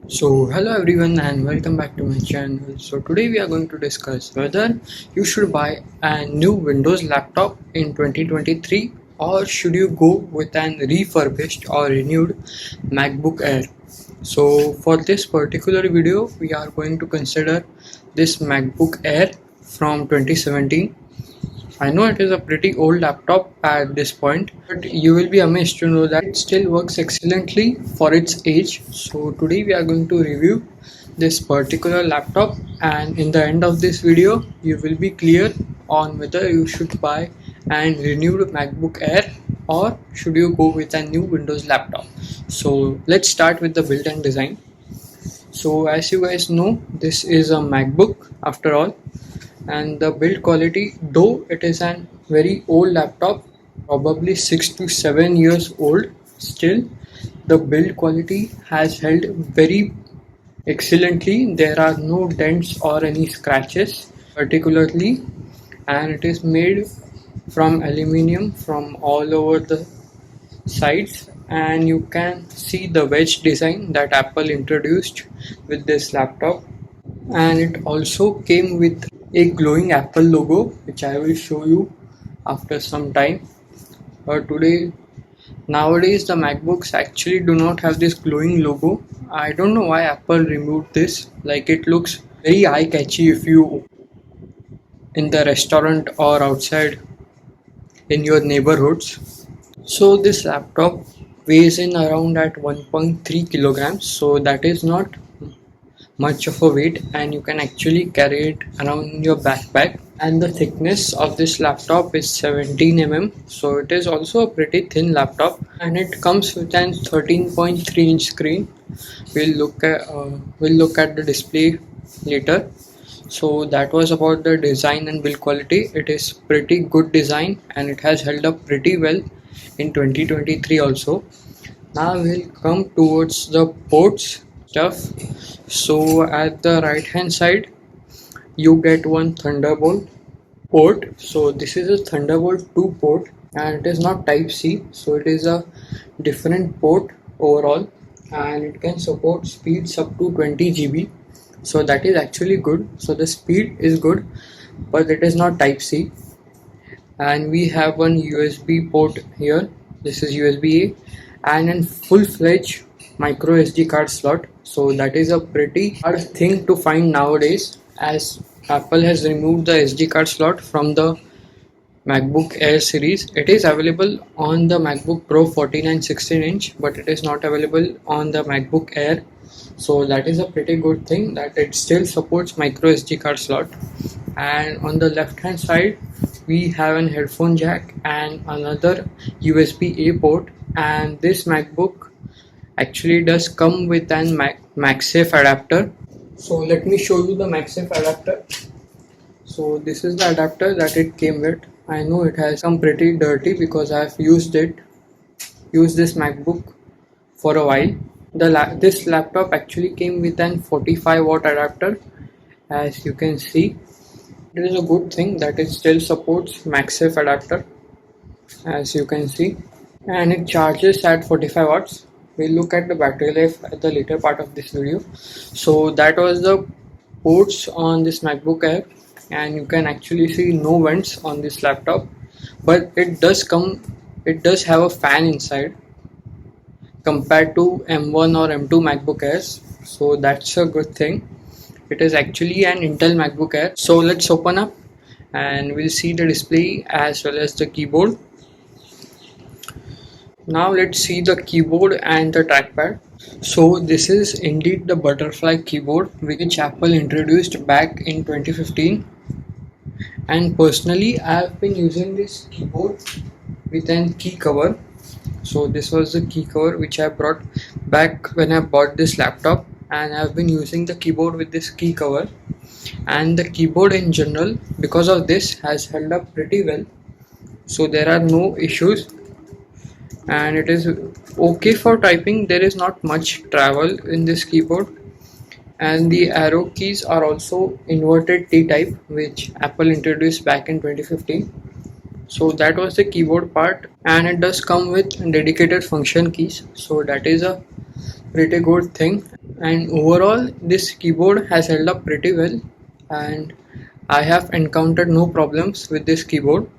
So hello everyone and welcome back to my channel. So today we are going to discuss whether you should buy a new Windows laptop in 2023 or should you go with an refurbished or renewed MacBook Air. So for this particular video we are going to consider this MacBook Air from 2017. I know it is a pretty old laptop at this point, but you will be amazed to know that it still works excellently for its age. So today we are going to review this particular laptop, and in the end of this video you will be clear on whether you should buy an renewed MacBook Air or should you go with a new Windows laptop. So let's start with the build and design. So as you guys know, this is a MacBook after all, and the build quality, though it is an very old laptop, probably 6 to 7 years old, still the build quality has held very excellently. There are no dents or any scratches particularly, and it is made from aluminium from all over the sides, and you can see the wedge design that Apple introduced with this laptop, and it also came with a glowing Apple logo, which I will show you after some time. But nowadays the MacBooks actually do not have this glowing logo. I don't know why Apple removed this. Like, it looks very eye catchy if you in the restaurant or outside in your neighborhoods. So this laptop weighs in around at 1.3 kilograms, so that is not much of a weight, and you can actually carry it around in your backpack. And the thickness of this laptop is 17 mm, so it is also a pretty thin laptop, and it comes with an 13.3-inch screen. We'll look at the display later. So that was about the design and build quality. It is pretty good design and it has held up pretty well in 2023 also. Now we'll come towards the ports stuff. So at the right hand side you get one Thunderbolt port. So this is a Thunderbolt 2 port, and it is not type C, so it is a different port overall, and it can support speeds up to 20 GB. So that is actually good. So the speed is good, but it is not type C. And we have one USB port here. This is USB A, and a full-fledged micro SD card slot. So that is a pretty hard thing to find nowadays, as Apple has removed the SD card slot from the MacBook Air series. It is available on the MacBook Pro 14 and 16 inch, but it is not available on the MacBook Air. So that is a pretty good thing that it still supports micro SD card slot. And on the left hand side we have an headphone jack and another USB A port, and this MacBook actually does come with an MagSafe adapter. So let me show you the MagSafe adapter. So this is the adapter that it came with. I know it has come pretty dirty because I have used this MacBook for a while. This laptop actually came with an 45-watt adapter, as you can see. It is a good thing that it still supports MagSafe adapter, as you can see, and it charges at 45 watts. We'll look at the battery life at the later part of this video. So that was the ports on this MacBook Air, and you can actually see no vents on this laptop, but it does have a fan inside compared to M1 or M2 MacBook Airs, so that's a good thing. It is actually an Intel MacBook Air. So let's open up and we'll see the display as well as the keyboard. Now let's see the keyboard and the trackpad. So this is indeed the butterfly keyboard which Apple introduced back in 2015, and personally I have been using this keyboard with an key cover. So this was the key cover which I brought back when I bought this laptop, and I have been using the keyboard with this key cover, and the keyboard in general because of this has held up pretty well. So there are no issues, and it is okay for typing. There is not much travel in this keyboard, and the arrow keys are also inverted T type which Apple introduced back in 2015. So that was the keyboard part, and it does come with dedicated function keys, so that is a pretty good thing. and overall this keyboard has held up pretty well, and I have encountered no problems with this keyboard.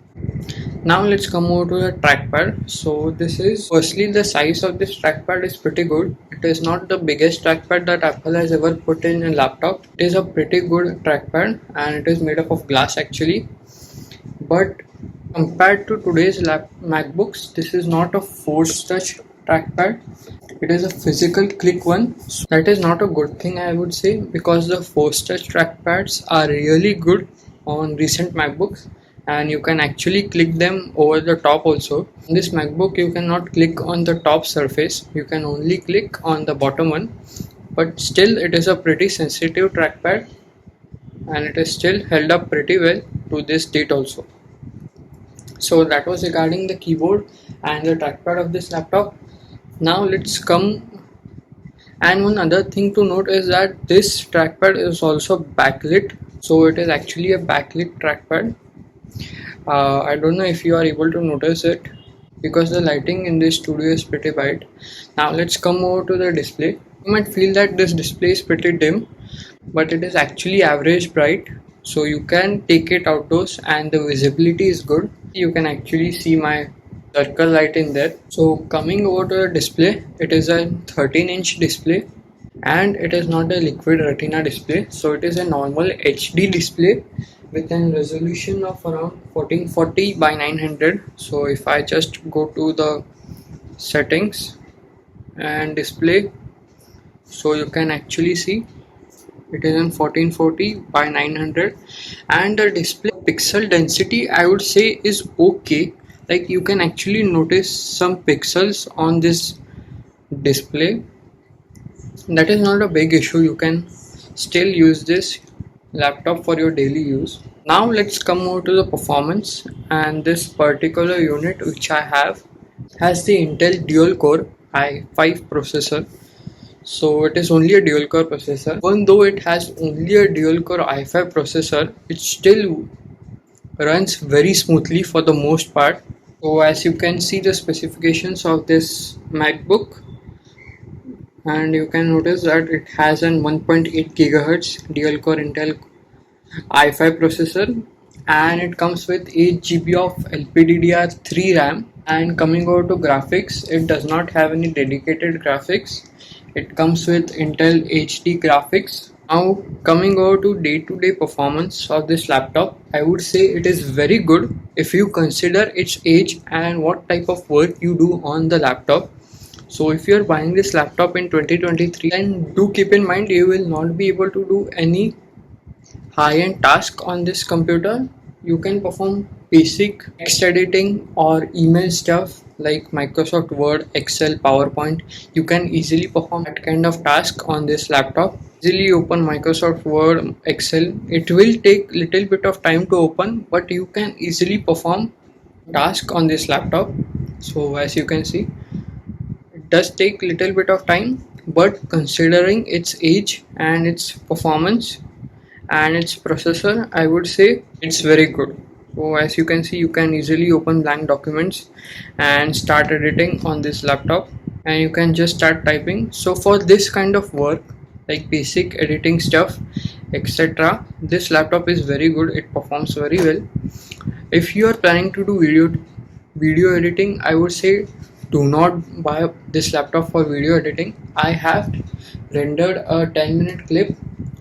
Now let's come over to the trackpad. So this is, firstly, the size of this trackpad is pretty good. It is not the biggest trackpad that Apple has ever put in a laptop. It is a pretty good trackpad and it is made up of glass actually. But compared to today's MacBooks, this is not a force touch trackpad. It is a physical click one. So that is not a good thing, I would say, because the force touch trackpads are really good on recent MacBooks and you can actually click them over the top also. In this MacBook, you cannot click on the top surface, you can only click on the bottom one. But still, it is a pretty sensitive trackpad and it is still held up pretty well to this date also. So that was regarding the keyboard and the trackpad of this laptop. Now let's come, and one other thing to note is that this trackpad is also backlit. So it is actually a backlit trackpad. I don't know if you are able to notice it because the lighting in this studio is pretty bright. Now let's come over to the display. You might feel that this display is pretty dim, but it is actually average bright. So you can take it outdoors and the visibility is good. You can actually see my circle light in there. So coming over to the display, it is a 13-inch display and it is not a liquid retina display. So it is a normal HD display with a resolution of around 1440 by 900. So if I just go to the settings and display, so you can actually see it is in 1440 by 900, and the display pixel density, I would say, is okay. Like you can actually notice some pixels on this display. That is not a big issue. You can still use this laptop for your daily use. Now let's come over to the performance, and this particular unit which I have has the Intel dual core i5 processor. So it is only a dual core processor. Even though it has only a dual core i5 processor, it still runs very smoothly for the most part. So as you can see the specifications of this MacBook, and you can notice that it has an 1.8 GHz dual core Intel i5 processor, and it comes with 8 GB of LPDDR3 RAM. And coming over to graphics, it does not have any dedicated graphics. It comes with Intel HD graphics. Now coming over to day-to-day performance of this laptop, I would say it is very good if you consider its age and what type of work you do on the laptop. So if you are buying this laptop in 2023, then do keep in mind you will not be able to do any high-end task on this computer. You can perform basic text editing or email stuff like Microsoft Word, Excel, PowerPoint. You can easily perform that kind of task on this laptop. Easily open Microsoft Word, Excel. It will take little bit of time to open, but you can easily perform task on this laptop. So as you can see, it does take little bit of time, but considering its age and its performance and its processor, I would say it's very good. So as you can see, you can easily open blank documents and start editing on this laptop, and you can just start typing. So for this kind of work, like basic editing stuff, etc., this laptop is very good. It performs very well. If you are planning to do video editing, I would say do not buy this laptop for video editing. I have rendered a 10-minute clip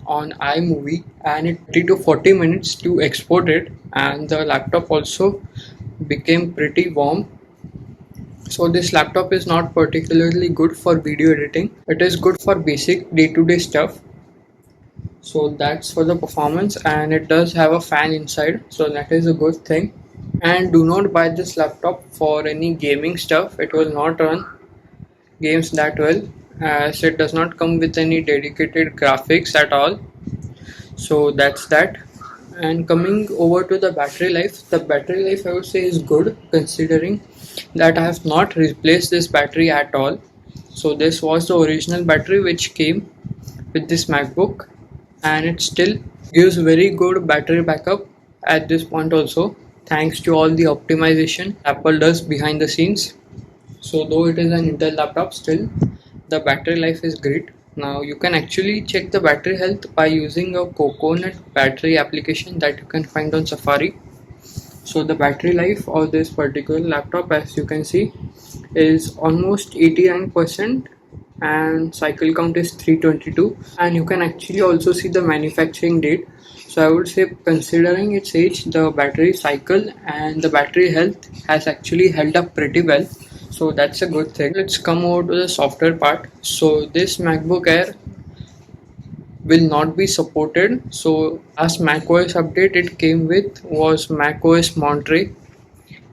on iMovie and it 30 to 40 minutes to export it, and the laptop also became pretty warm. So this laptop is not particularly good for video editing. It is good for basic day-to-day stuff. So that's for the performance, and it does have a fan inside, so that is a good thing. And do not buy this laptop for any gaming stuff. It will not run games that well, as it does not come with any dedicated graphics at all. So that's that. And coming over to the battery life, the battery life I would say is good, considering that I have not replaced this battery at all. So this was the original battery which came with this MacBook, and it still gives very good battery backup at this point also, thanks to all the optimization Apple does behind the scenes. So though it is an Intel laptop, still the battery life is great. Now you can actually check the battery health by using a coconut battery application that you can find on Safari. So the battery life of this particular laptop, as you can see, is almost 89% and cycle count is 322, and you can actually also see the manufacturing date. So I would say, considering its age, the battery cycle and the battery health has actually held up pretty well, so that's a good thing. Let's come over to the software part. So this MacBook Air will not be supported. So as macOS update it came with was macOS Monterey,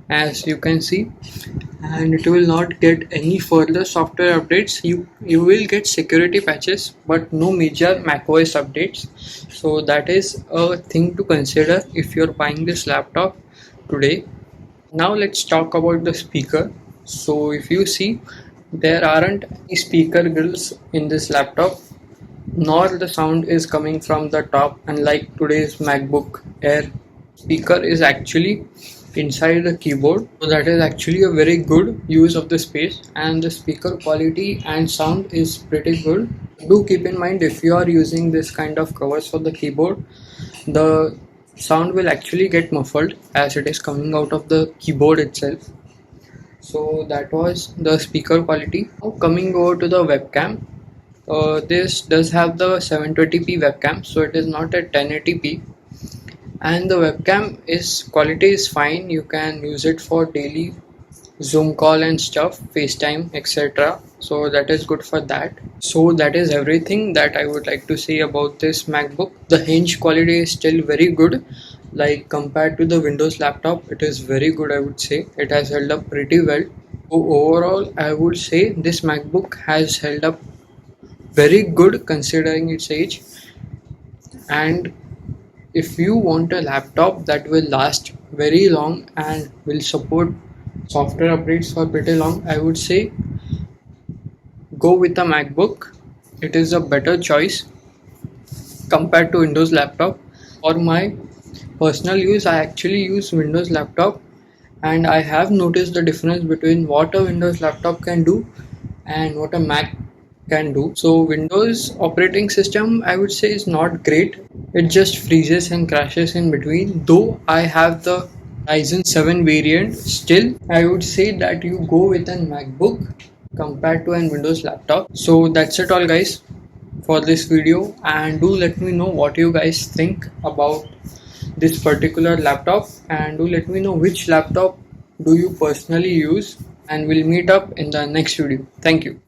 as you can see, and it will not get any further software updates. You will get security patches but no major macOS updates. So that is a thing to consider if you're buying this laptop today. Now let's talk about the speaker. So if you see, there aren't any speaker grills in this laptop, nor the sound is coming from the top, unlike today's MacBook Air. Speaker is actually inside the keyboard, so that is actually a very good use of the space, and the speaker quality and sound is pretty good. Do keep in mind, if you are using this kind of covers for the keyboard, the sound will actually get muffled as it is coming out of the keyboard itself. So that was the speaker quality. Now coming over to the webcam, this does have the 720p webcam, so it is not at 1080p, and the webcam is quality is fine. You can use it for daily Zoom call and stuff, FaceTime, etc. So that is good for that. So that is everything that I would like to say about this MacBook. The hinge quality is still very good, like compared to the Windows laptop. It is very good, I would say. It has held up pretty well. So overall, I would say this MacBook has held up very good considering its age. And if you want a laptop that will last very long and will support software updates for pretty long, I would say go with a MacBook. It is a better choice compared to Windows laptop. For my personal use, I actually use Windows laptop, and I have noticed the difference between what a Windows laptop can do and what a Mac can do. So Windows operating system, I would say, is not great. It just freezes and crashes in between. Though I have the Ryzen 7 variant, still I would say that you go with a MacBook compared to a Windows laptop. So that's it all guys for this video, and do let me know what you guys think about this particular laptop, and do let me know which laptop do you personally use, and we'll meet up in the next video. Thank you.